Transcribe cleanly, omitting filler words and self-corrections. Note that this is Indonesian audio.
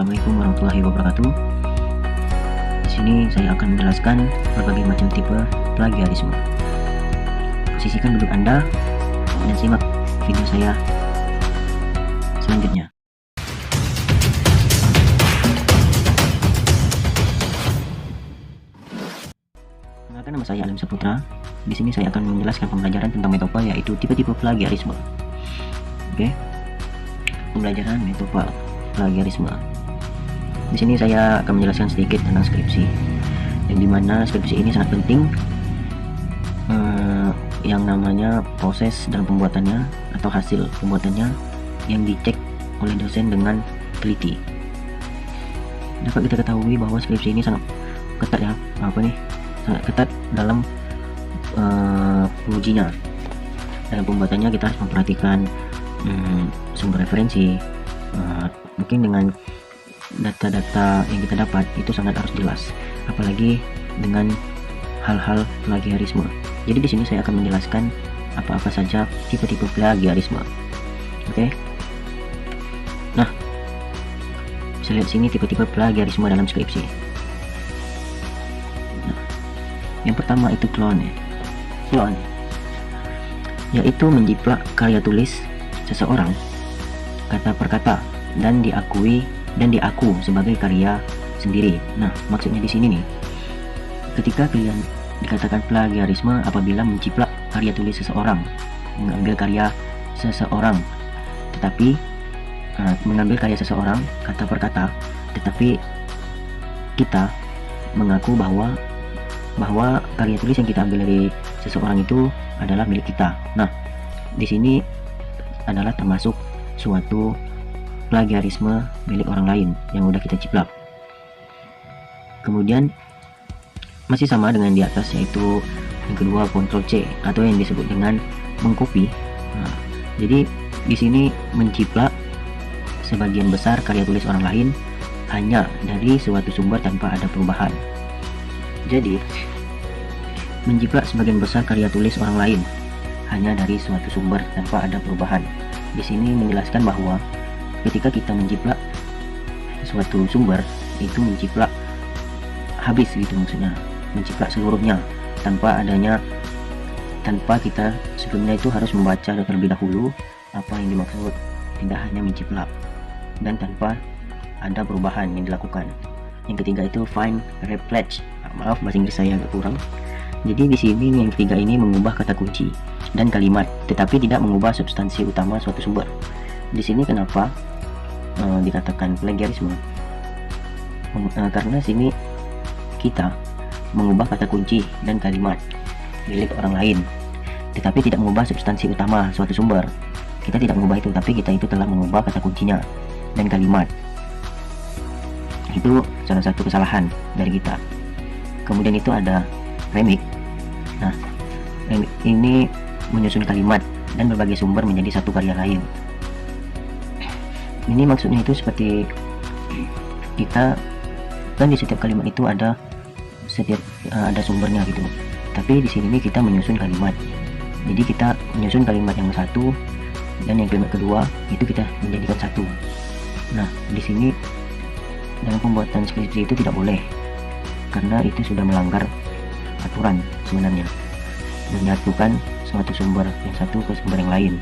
Assalamualaikum warahmatullahi wabarakatuh. Di sini saya akan menjelaskan berbagai macam tipe plagiarisme. Posisikan duduk Anda dan simak video saya selanjutnya. Perkenalkan, nama saya Alim Saputra. Di sini saya akan menjelaskan pembelajaran tentang metode, yaitu tipe-tipe plagiarisme. Oke. Pembelajaran metode plagiarisme. Di sini saya akan menjelaskan sedikit tentang skripsi, yang dimana skripsi ini sangat penting, yang namanya proses dalam pembuatannya atau hasil pembuatannya yang dicek oleh dosen dengan teliti. Dapat kita ketahui bahwa skripsi ini sangat ketat ya, sangat ketat dalam ujinya. Dalam pembuatannya kita harus memperhatikan sumber referensi, mungkin dengan data-data yang kita dapat itu sangat harus jelas, apalagi dengan hal-hal plagiarisme. Jadi di sini saya akan menjelaskan apa-apa saja tipe-tipe plagiarisme. Oke. Nah, bisa lihat sini tipe-tipe plagiarisme dalam skripsi. Nah, yang pertama itu clone, yaitu menjiplak karya tulis seseorang kata per kata dan diaku sebagai karya sendiri. Nah, maksudnya di sini nih, ketika kalian dikatakan plagiarisme apabila menciplak karya tulis seseorang, mengambil karya seseorang, tetapi mengambil karya seseorang kata per kata, tetapi kita mengaku bahwa karya tulis yang kita ambil dari seseorang itu adalah milik kita. Nah, di sini adalah termasuk suatu plagiarisme milik orang lain yang udah kita ciplak. Kemudian masih sama dengan di atas, yaitu yang kedua Ctrl C atau yang disebut dengan mengcopy. Nah, jadi di sini menciplak sebagian besar karya tulis orang lain hanya dari suatu sumber tanpa ada perubahan. Jadi menciplak sebagian besar karya tulis orang lain hanya dari suatu sumber tanpa ada perubahan. Di sini menjelaskan bahwa ketika kita menciplak suatu sumber, itu menciplak habis gitu, maksudnya menciplak seluruhnya tanpa kita sebelumnya itu harus membaca terlebih dahulu apa yang dimaksud, tidak hanya menciplak dan tanpa ada perubahan yang dilakukan. Yang ketiga itu find replace. Maaf, bahasa Inggris saya agak kurang. Jadi di sini yang ketiga ini mengubah kata kunci dan kalimat, tetapi tidak mengubah substansi utama suatu sumber. Di sini kenapa dikatakan plagiarisme? Karena sini kita mengubah kata kunci dan kalimat milik orang lain, tetapi tidak mengubah substansi utama suatu sumber. Kita tidak mengubah itu, tapi kita itu telah mengubah kata kuncinya dan kalimat. Itu salah satu kesalahan dari kita. Kemudian itu ada remix. Nah, remix ini menyusun kalimat dan berbagai sumber menjadi satu karya lain. Ini maksudnya itu seperti kita kan di setiap kalimat itu ada sumbernya gitu. Tapi di sini kita menyusun kalimat. Jadi kita menyusun kalimat yang satu dan yang kalimat kedua itu kita menjadikan satu. Nah, di sini dalam pembuatan skripsi itu tidak boleh, karena itu sudah melanggar aturan sebenarnya, menyatukan suatu sumber yang satu ke sumber yang lain.